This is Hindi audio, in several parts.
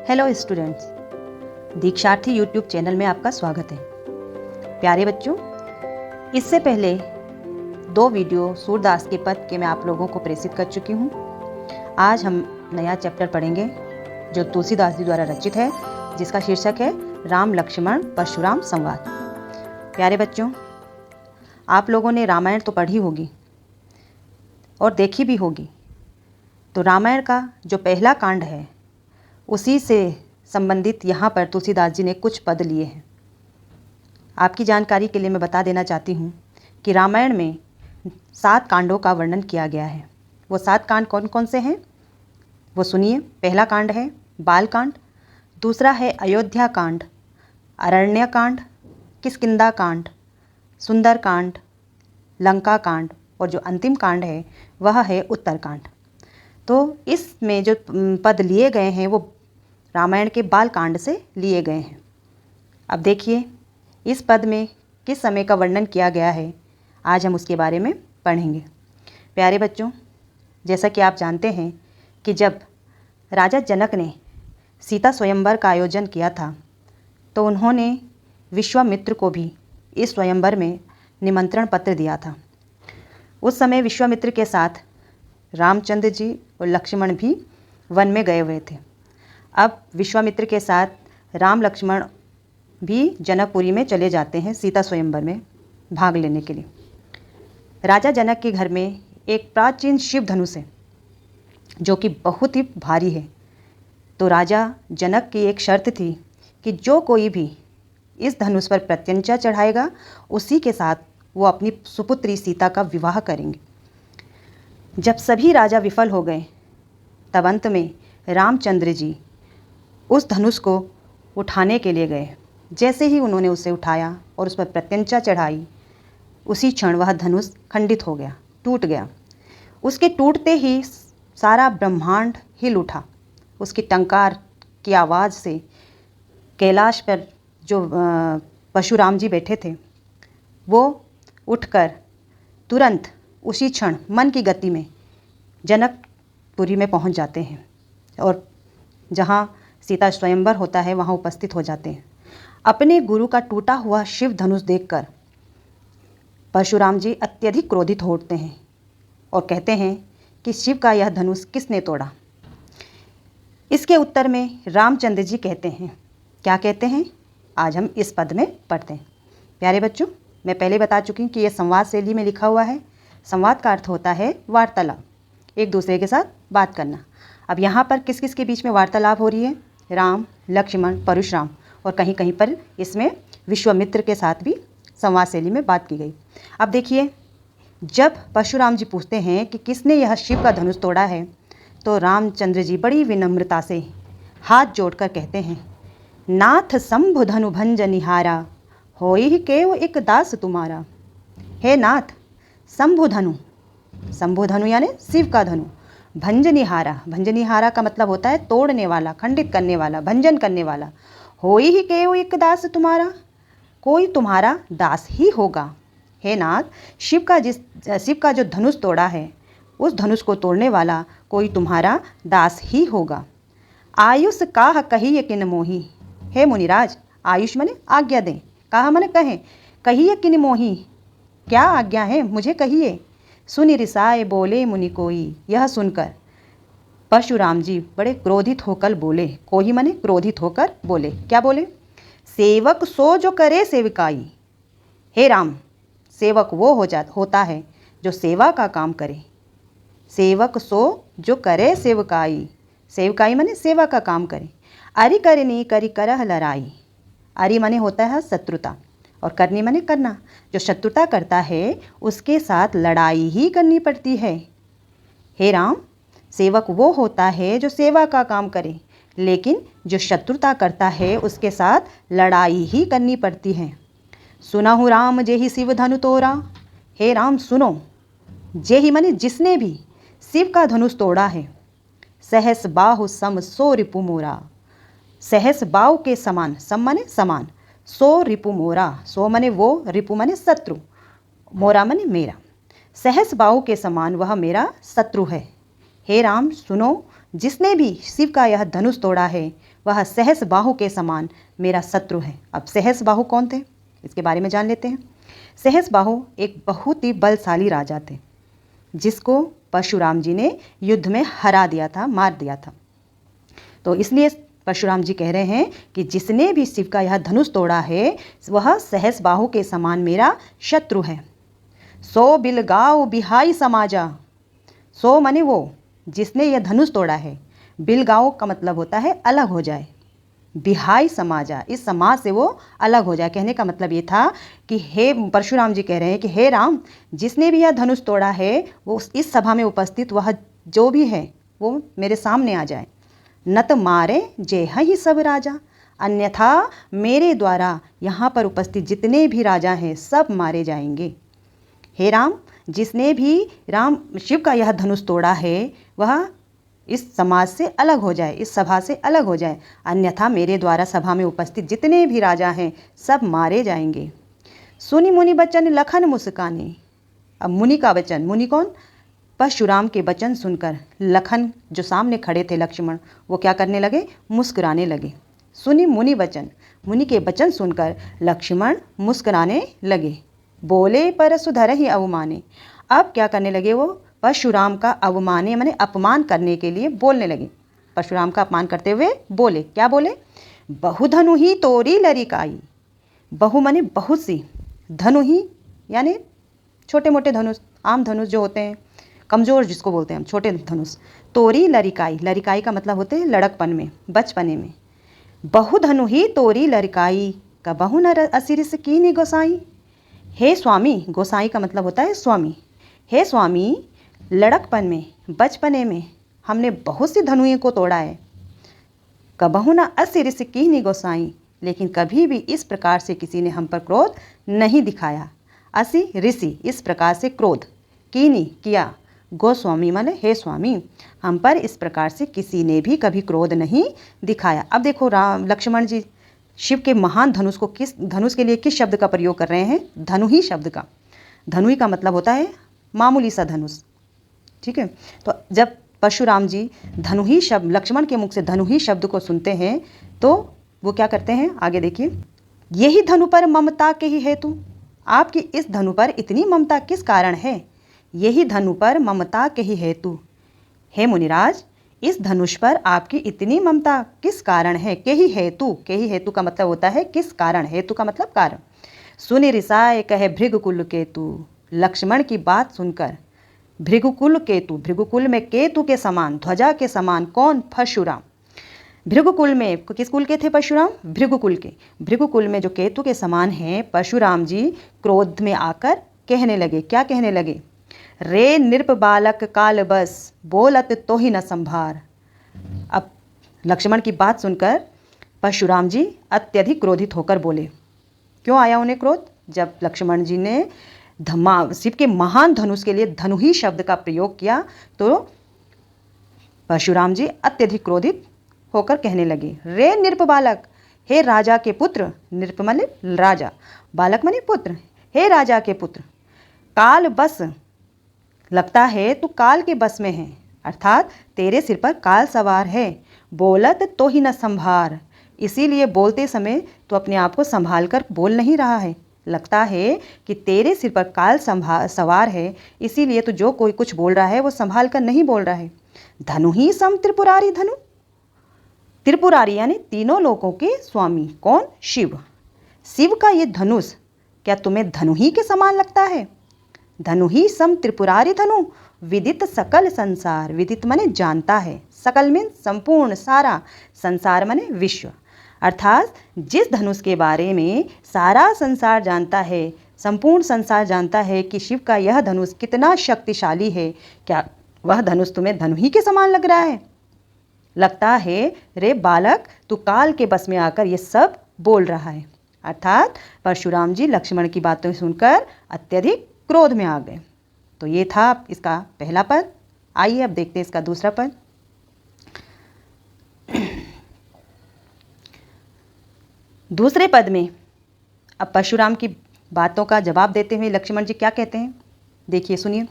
हेलो स्टूडेंट्स, दीक्षार्थी यूट्यूब चैनल में आपका स्वागत है। प्यारे बच्चों, इससे पहले 2 वीडियो सूरदास के पद के मैं आप लोगों को प्रेषित कर चुकी हूँ। आज हम नया चैप्टर पढ़ेंगे जो तुलसीदास जी द्वारा रचित है, जिसका शीर्षक है राम लक्ष्मण परशुराम संवाद। प्यारे बच्चों, आप लोगों ने रामायण तो पढ़ी होगी और देखी भी होगी। तो रामायण का जो पहला कांड है उसी से संबंधित यहाँ पर तुलसीदास जी ने कुछ पद लिए हैं। आपकी जानकारी के लिए मैं बता देना चाहती हूँ कि रामायण में 7 कांडों का वर्णन किया गया है। वो 7 कांड कौन कौन से हैं वो सुनिए। पहला कांड है बाल कांड, दूसरा है अयोध्या कांड, अरण्य कांड, किष्किंधा कांड, सुंदर कांड, लंका कांड और जो अंतिम कांड है वह है उत्तर कांड। तो इसमें जो पद लिए गए हैं वो रामायण के बाल कांड से लिए गए हैं। अब देखिए इस पद में किस समय का वर्णन किया गया है, आज हम उसके बारे में पढ़ेंगे। प्यारे बच्चों, जैसा कि आप जानते हैं कि जब राजा जनक ने सीता स्वयंवर का आयोजन किया था तो उन्होंने विश्वामित्र को भी इस स्वयंवर में निमंत्रण पत्र दिया था। उस समय विश्वामित्र के साथ रामचंद्र जी और लक्ष्मण भी वन में गए हुए थे। अब विश्वामित्र के साथ राम लक्ष्मण भी जनकपुरी में चले जाते हैं सीता स्वयंवर में भाग लेने के लिए। राजा जनक के घर में एक प्राचीन शिव धनुष है जो कि बहुत ही भारी है। तो राजा जनक की एक शर्त थी कि जो कोई भी इस धनुष पर प्रत्यंचा चढ़ाएगा उसी के साथ वो अपनी सुपुत्री सीता का विवाह करेंगे। जब सभी राजा विफल हो गए तब अंत में रामचंद्र जी उस धनुष को उठाने के लिए गए। जैसे ही उन्होंने उसे उठाया और उस पर प्रत्यंचा चढ़ाई, उसी क्षण वह धनुष खंडित हो गया, टूट गया। उसके टूटते ही सारा ब्रह्मांड हिल उठा। उसकी टंकार की आवाज़ से कैलाश पर जो परशुराम जी बैठे थे वो उठकर तुरंत उसी क्षण मन की गति में जनकपुरी में पहुंच जाते हैं और जहां सीता स्वयंवर होता है वहां उपस्थित हो जाते हैं। अपने गुरु का टूटा हुआ शिव धनुष देखकर परशुराम जी अत्यधिक क्रोधित हो उठते हैं और कहते हैं कि शिव का यह धनुष किसने तोड़ा। इसके उत्तर में रामचंद्र जी कहते हैं, क्या कहते हैं, आज हम इस पद में पढ़ते हैं। प्यारे बच्चों, मैं पहले बता चुकी हूँ कि यह संवाद शैली में लिखा हुआ है। संवाद का अर्थ होता है वार्तालाप, एक दूसरे के साथ बात करना। अब यहाँ पर किस किस के बीच में वार्तालाप हो रही है? राम, लक्ष्मण, परशुराम और कहीं कहीं पर इसमें विश्वामित्र के साथ भी संवाद शैली में बात की गई। अब देखिए, जब परशुराम जी पूछते हैं कि किसने यह शिव का धनुष तोड़ा है तो रामचंद्र जी बड़ी विनम्रता से हाथ जोड़कर कहते हैं, नाथ शंभु धनु भंज निहारा, होई केव एक दास तुम्हारा। हे नाथ, शंभु धनु यानी शिव का धनु, भंजनिहारा का मतलब होता है तोड़ने वाला, खंडित करने वाला, भंजन करने वाला। होई ही केव एक दास तुम्हारा, कोई तुम्हारा दास ही होगा। हे नाथ, शिव का जो धनुष तोड़ा है उस धनुष को तोड़ने वाला कोई तुम्हारा दास ही होगा। आयुष काह कहिए किन मोही, हे मुनिराज, आयुष माने आज्ञा दें, काह माने कहें, कहिए किन मोही, क्या आज्ञा है मुझे कहिए। सुनि रिसाए बोले मुनि कोई, यह सुनकर परशुराम जी बड़े क्रोधित होकर बोले। कोई माने क्रोधित होकर बोले। क्या बोले? सेवक सो जो करे सेवकाई। हे राम, सेवक वो होता है जो सेवा का काम करे। सेवक सो जो करे सेवकाई, सेवकाई माने सेवा का काम करे। अरि करनी करि करह लड़ाई, अरि माने होता है शत्रुता और करनी माने करना। जो शत्रुता करता है उसके साथ लड़ाई ही करनी पड़ती है। हे राम, सेवक वो होता है जो सेवा का काम करे, लेकिन जो शत्रुता करता है उसके साथ लड़ाई ही करनी पड़ती है। सुनहु राम जेहि शिव धनु तोड़ा, हे राम सुनो, जेहि माने जिसने भी शिव का धनुष तोड़ा है। सहस बाहु सम सो रिपु मोरा, सहस बाहु के समान, सम माने समान, सो रिपु मोरा, सो माने वो, रिपु माने शत्रु, मोरा माने मेरा। सहस बाहु के समान वह मेरा शत्रु है। हे राम सुनो, जिसने भी शिव का यह धनुष तोड़ा है वह सहस बाहु के समान मेरा शत्रु है। अब सहस बाहु कौन थे, इसके बारे में जान लेते हैं। सहस बाहु एक बहुत ही बलशाली राजा थे जिसको परशुराम जी ने युद्ध में हरा दिया था, मार दिया था। तो इसलिए परशुराम जी कह रहे हैं कि जिसने भी शिव का यह धनुष तोड़ा है वह सहस बाहु के समान मेरा शत्रु है। सो बिलगाओ बिहाई समाजा, सो माने वो जिसने यह धनुष तोड़ा है, बिलगाओ का मतलब होता है अलग हो जाए, बिहाई समाजा इस समाज से वो अलग हो जाए। कहने का मतलब ये था कि हे परशुराम जी कह रहे हैं कि हे राम, जिसने भी यह धनुष तोड़ा है वो इस सभा में उपस्थित वह जो भी है वो मेरे सामने आ जाए। नत मारे जय ही सब राजा, अन्यथा मेरे द्वारा यहाँ पर उपस्थित जितने भी राजा हैं सब मारे जाएंगे। हे राम, जिसने भी राम शिव का यह धनुष तोड़ा है वह इस समाज से अलग हो जाए, इस सभा से अलग हो जाए, अन्यथा मेरे द्वारा सभा में उपस्थित जितने भी राजा हैं सब मारे जाएंगे। सुनि मुनि बचन लखन मुस्काने। अब मुनि का वचन, मुनि कौन, परशुराम के वचन सुनकर लखन जो सामने खड़े थे लक्ष्मण, वो क्या करने लगे, मुस्कुराने लगे। सुनि मुनि वचन, मुनि के वचन सुनकर लक्ष्मण मुस्कुराने लगे। बोले पर सुधर ही अवमाने, अब क्या करने लगे, वो परशुराम का अवमाने माने अपमान करने के लिए बोलने लगे। परशुराम का अपमान करते हुए बोले, क्या बोले, बहु धनु ही तोरी लरिकाई। बहु माने बहुत सी, धनु ही यानी छोटे मोटे धनुष, आम धनुष जो होते हैं, कमज़ोर जिसको बोलते हैं हम, छोटे धनुष। तोरी लरिकाई, लरिकाई का मतलब होते हैं लड़कपन में, बचपने में। बहु धनु ही तोरी लरिकाई का बहु नर असिरिस कीनी गोसाई। हे स्वामी, गोसाई का मतलब होता है स्वामी। हे स्वामी, लड़कपन में, बचपने में हमने बहुत सी धनुएं को तोड़ा है। कबहु न असिरिस कीनी गोसाई, लेकिन कभी भी इस प्रकार से किसी ने हम पर क्रोध नहीं दिखाया। असि ऋषि इस प्रकार से क्रोध, कीनी किया, गोस्वामी माने हे स्वामी, हम पर इस प्रकार से किसी ने भी कभी क्रोध नहीं दिखाया। अब देखो राम लक्ष्मण जी शिव के महान धनुष को धनुष के लिए किस शब्द का प्रयोग कर रहे हैं, धनुही शब्द का। धनुही का मतलब होता है मामूली सा धनुष, ठीक है। तो जब परशुराम जी धनुही शब्द, लक्ष्मण के मुख से धनुही शब्द को सुनते हैं तो वो क्या करते हैं, आगे देखिए। यही धनु पर ममता के ही हेतु, आपकी इस धनु पर इतनी ममता किस कारण है। यही धनु पर ममता के ही हेतु, हे मुनिराज, इस धनुष पर आपकी इतनी ममता किस कारण है। के ही हेतु, के ही हेतु का मतलब होता है किस कारण, हेतु का मतलब कारण। सुनि रिसाए कहे भृगुकुल केतु, लक्ष्मण की बात सुनकर भृगुकुल केतु, भृगुकुल में केतु के समान, ध्वजा के समान कौन, परशुराम। भृगुकुल में किस कुल के थे परशुराम, भृगुकुल के। भृगुकुल में जो केतु के समान हैं परशुराम जी क्रोध में आकर कहने लगे, क्या कहने लगे, रे नृप बालक काल बस बोलत तो ही न संभार। अब लक्ष्मण की बात सुनकर परशुराम जी अत्यधिक क्रोधित होकर बोले। क्यों आया उन्हें क्रोध, जब लक्ष्मण जी ने शिव के महान धनुष के लिए धनुही शब्द का प्रयोग किया तो परशुराम जी अत्यधिक क्रोधित होकर कहने लगे, रे नृप बालक, हे राजा के पुत्र, नृप माने राजा, बालक माने पुत्र, हे राजा के पुत्र, काल बस, लगता है तू काल के बस में है, अर्थात तेरे सिर पर काल सवार है। बोलत तो ही न संभार, इसीलिए बोलते समय तो अपने आप को संभाल कर बोल नहीं रहा है। लगता है कि तेरे सिर पर काल सवार है, इसीलिए तो जो कोई कुछ बोल रहा है वो संभाल कर नहीं बोल रहा है। धनु ही सम त्रिपुरारी, धनु त्रिपुरारी यानी तीनों लोकों के स्वामी, कौन, शिव। शिव का ये धनुष क्या तुम्हें धनु ही के समान लगता है। धनु ही सम त्रिपुरारी धनु, विदित सकल संसार, विदित माने जानता है, सकल में संपूर्ण, सारा, संसार माने विश्व, अर्थात जिस धनुष के बारे में सारा संसार जानता है, संपूर्ण संसार जानता है कि शिव का यह धनुष कितना शक्तिशाली है, क्या वह धनुष तुम्हें धनु ही के समान लग रहा है। लगता है रे बालक तू काल के बस में आकर ये सब बोल रहा है। अर्थात परशुराम जी लक्ष्मण की बातें सुनकर अत्यधिक क्रोध में आ गए। तो ये था इसका पहला पद। आइए अब देखते हैं इसका दूसरा पद। दूसरे पद में अब परशुराम की बातों का जवाब देते हुए लक्ष्मण जी क्या कहते हैं, देखिए सुनिए।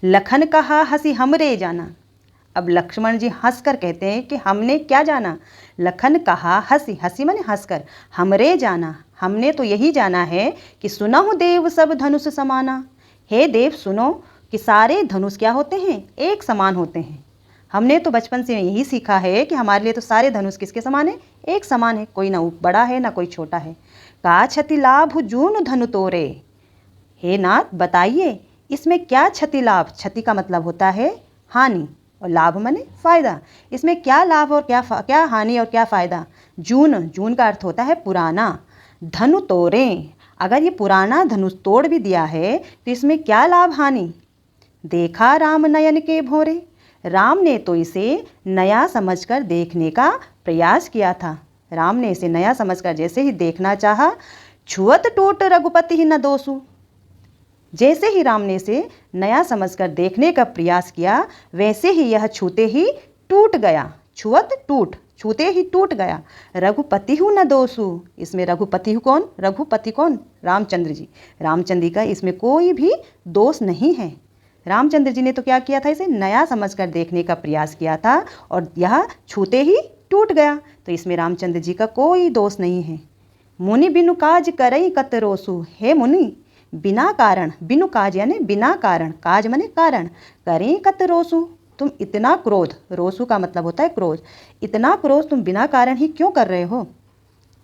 लखन कहा हंसी हमरे जाना, अब लक्ष्मण जी हंसकर कहते हैं कि हमने क्या जाना। लखन कहा हंसी, हंसी माने हंसकर, हमरे जाना, हमने तो यही जाना है कि सुनहु देव सब धनुष समाना। हे देव सुनो कि सारे धनुष क्या होते हैं, एक समान होते हैं। हमने तो बचपन से यही सीखा है कि हमारे लिए तो सारे धनुष किसके समान है, एक समान है, कोई ना बड़ा है ना कोई छोटा है। का क्षति लाभ जून धनु तोरे। हे नाथ बताइए इसमें क्या क्षति लाभ, क्षति का मतलब होता है हानि और लाभ माने फायदा, इसमें क्या लाभ और क्या हानि और क्या फायदा। जून, जून का अर्थ होता है पुराना। धनु तोरे, अगर ये पुराना धनुष तोड़ भी दिया है तो इसमें क्या लाभ हानि। देखा राम नयन के भोरे, राम ने तो इसे नया समझकर देखने का प्रयास किया था। राम ने इसे नया समझकर जैसे ही देखना चाहा, छुअत टूट रघुपति ही न दोषु। जैसे ही राम ने इसे नया समझकर देखने का प्रयास किया, वैसे ही यह छूते ही टूट गया। छुअत टूट, छूते ही टूट गया। रघुपति हूँ न दोषु, इसमें रघुपति हूँ कौन, रघुपति कौन, रामचंद्र जी। रामचंद्र जी का इसमें कोई भी दोष नहीं है। रामचंद्र जी ने तो क्या किया था, इसे नया समझकर देखने का प्रयास किया था और यह छूते ही टूट गया, तो इसमें रामचंद्र जी का कोई दोष नहीं है। मुनि बिनु काज करई कत रोसु। हे मुनि, बिना कारण, बिनु काज यानी बिना कारण, काज माने कारण, करें कत रोसु, तुम इतना क्रोध, रोसु का मतलब होता है क्रोध, इतना क्रोध तुम बिना कारण ही क्यों कर रहे हो।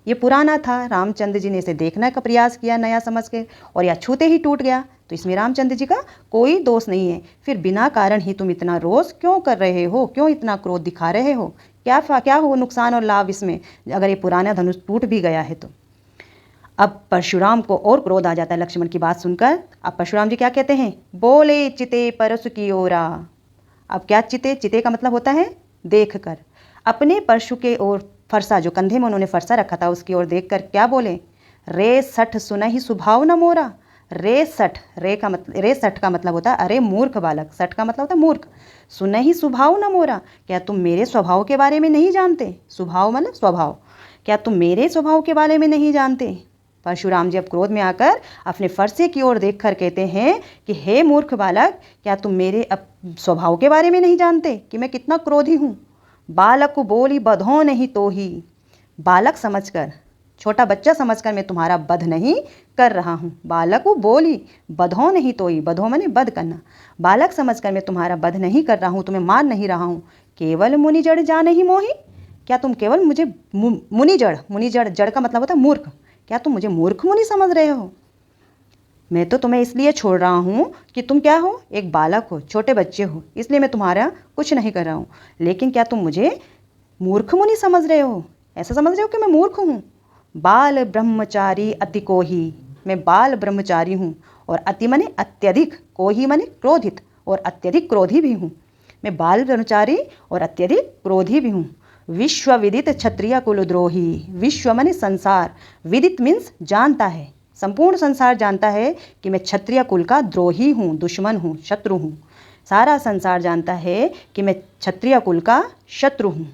ये पुराना था, रामचंद्र जी ने इसे देखने का प्रयास किया नया समझ के और यह छूते ही टूट गया, तो इसमें रामचंद्र जी का कोई दोष नहीं है। फिर बिना कारण ही तुम इतना रोष क्यों कर रहे हो, क्यों इतना क्रोध दिखा रहे हो, क्या हो नुकसान और लाभ इसमें, अगर ये पुराना धनुष टूट भी गया है तो। अब परशुराम को और क्रोध आ जाता है लक्ष्मण की बात सुनकर। अब परशुराम जी क्या कहते हैं, बोले चिते परशु की ओरा। अब क्या चिते, चिते का मतलब होता है देख कर, अपने परशु के ओर फरसा, जो कंधे में उन्होंने फरसा रखा था उसकी ओर देखकर क्या बोले, रे सठ सुनहि सुभाव न मोरा। रे सठ, रे सठ का मतलब होता है अरे मूर्ख बालक, सठ का मतलब होता है मूर्ख। सुनहि स्वभाव न मोरा, क्या तुम मेरे स्वभाव के बारे में नहीं जानते। स्वभाव मतलब स्वभाव, क्या तुम मेरे स्वभाव के बारे में नहीं जानते। परशुराम जी अब क्रोध में आकर अपने फरसे की ओर देखकर कहते हैं कि हे मूर्ख बालक, क्या तुम मेरे स्वभाव के बारे में नहीं जानते कि मैं कितना क्रोधी हूँ। बालक को बोली बधो नहीं तो ही, बालक समझकर, छोटा बच्चा समझकर मैं तुम्हारा वध नहीं कर रहा हूँ। बालक को बोली बधो नहीं तो ही, बधो माने वध करना, बालक समझकर मैं तुम्हारा वध नहीं कर रहा हूँ, तुम्हें मार नहीं रहा हूँ। केवल मुनि जड़ जान ही मोही, क्या तुम केवल मुझे मुनि जड़, जड़ का मतलब होता है मूर्ख, क्या तुम मुझे मूर्ख मुनि समझ रहे हो। मैं तो तुम्हें इसलिए छोड़ रहा हूँ कि तुम क्या हो, एक बालक हो, छोटे बच्चे हो, इसलिए मैं तुम्हारा कुछ नहीं कर रहा हूँ। लेकिन क्या तुम मुझे मूर्ख मुनि समझ रहे हो, ऐसा समझ रहे हो कि मैं मूर्ख हूँ। बाल ब्रह्मचारी अति कोही, मैं बाल ब्रह्मचारी हूँ, और अति माने अत्यधिक, कोही माने क्रोधित, और अत्यधिक क्रोधी भी हूँ। मैं बाल ब्रह्मचारी और अत्यधिक क्रोधी भी हूँ। विश्व विदित क्षत्रिय कुलद्रोही, विश्व माने संसार, विदित मीन्स जानता है, संपूर्ण संसार जानता है कि मैं क्षत्रिय कुल का द्रोही हूँ, दुश्मन हूँ, शत्रु हूँ। सारा संसार जानता है कि मैं क्षत्रिय कुल का शत्रु हूँ।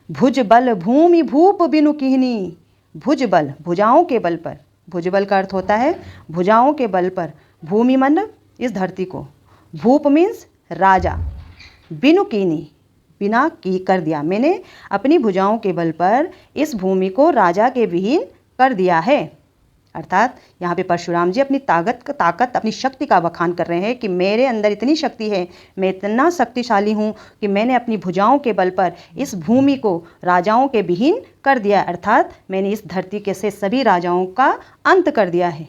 भुज बल भूमि भूप बिनु किहनी, भुज बल भुजाओं के बल पर, भुज बल का अर्थ होता है भुजाओं के बल पर, भूमि मतलब इस धरती को, भूप मीन्स राजा, बिनु कीनी बिना की कर दिया, मैंने अपनी भुजाओं के बल पर इस भूमि को राजा के विहीन कर दिया है। अर्थात यहाँ पे परशुराम जी अपनी ताकत अपनी शक्ति का बखान कर रहे हैं कि मेरे अंदर इतनी शक्ति है, मैं इतना शक्तिशाली हूँ कि मैंने अपनी भुजाओं के बल पर इस भूमि को राजाओं के विहीन कर दिया, अर्थात मैंने इस धरती के से सभी राजाओं का अंत कर दिया है।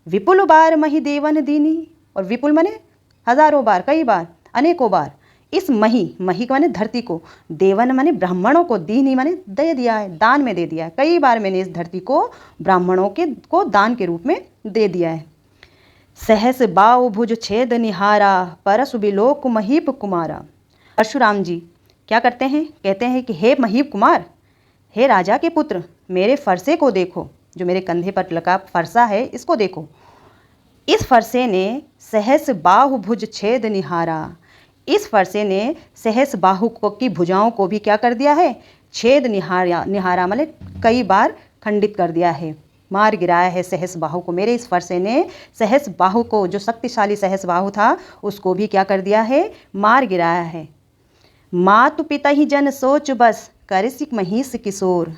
विपुल बार मही देवन दीनी, और विपुल माने हजारों बार, कई बार, अनेकों बार, इस मही माने धरती को, देवन माने ब्राह्मणों को, दीनी माने दे दिया है, दान में दे दिया है, कई बार मैंने इस धरती को ब्राह्मणों को दान के रूप में दे दिया है। सहस बाव भुज छेद निहारा, परसु बिलोक महीप कुमारा। परशुराम जी क्या करते हैं, कहते हैं कि हे महीप कुमार, हे राजा के पुत्र, मेरे फरसे को देखो, जो मेरे कंधे पर लगा फरसा है इसको देखो। इस फरसे ने सहस बाहु भुज छेद निहारा, इस फरसे ने सहस बाहु की भुजाओं को भी क्या कर दिया है, छेद निहारा मतलब कई बार खंडित कर दिया है, मार गिराया है सहस बाहु को। मेरे इस फरसे ने सहस बाहु को, जो शक्तिशाली सहस बाहु था, उसको भी क्या कर दिया है, मार गिराया है। मातु पिता ही जन सोच बस करिसिक महिष किशोर।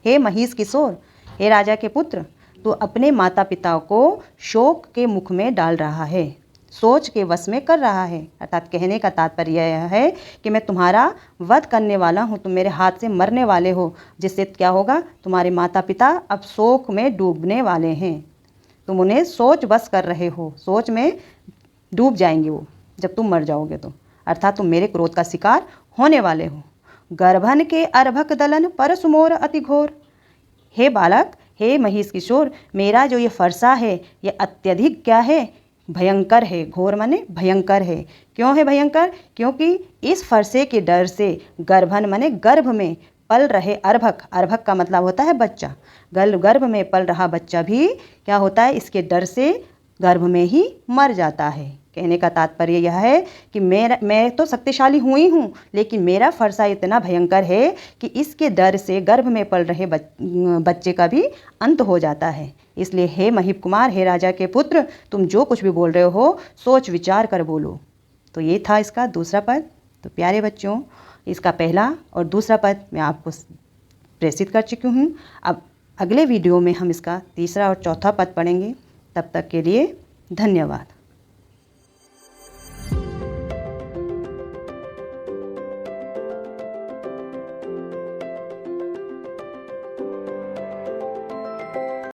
हे महिष किशोर, हे राजा के पुत्र, तो अपने माता पिता को शोक के मुख में डाल रहा है, सोच के वश में कर रहा है। अर्थात कहने का तात्पर्य यह है कि मैं तुम्हारा वध करने वाला हूँ, तुम मेरे हाथ से मरने वाले हो, जिससे क्या होगा, तुम्हारे माता पिता अब शोक में डूबने वाले हैं। तुम उन्हें सोच वश कर रहे हो, सोच में डूब जाएंगे वो जब तुम मर जाओगे तो। अर्थात तुम मेरे क्रोध का शिकार होने वाले हो। गर्भन के अर्भक दलन परसुमोर अति घोर। हे बालक, हे महिष किशोर, मेरा जो ये फरसा है ये अत्यधिक क्या है, भयंकर है। घोर माने भयंकर है। क्यों है भयंकर? क्योंकि इस फरसे के डर से गर्भन माने गर्भ में पल रहे अर्भक, अर्भक का मतलब होता है बच्चा, गर्भ में पल रहा बच्चा भी क्या होता है, इसके डर से गर्भ में ही मर जाता है। कहने का तात्पर्य यह है कि मैं तो शक्तिशाली हूँ ही हूँ, लेकिन मेरा फरसा इतना भयंकर है कि इसके डर से गर्भ में पल रहे बच्चे का भी अंत हो जाता है। इसलिए हे महीप कुमार, हे राजा के पुत्र, तुम जो कुछ भी बोल रहे हो सोच विचार कर बोलो। तो ये था इसका दूसरा पद। तो प्यारे बच्चों, इसका पहला और दूसरा पद मैं आपको प्रेषित कर चुकी हूँ। अब अगले वीडियो में हम इसका तीसरा और चौथा पद पढ़ेंगे। तब तक के लिए धन्यवाद।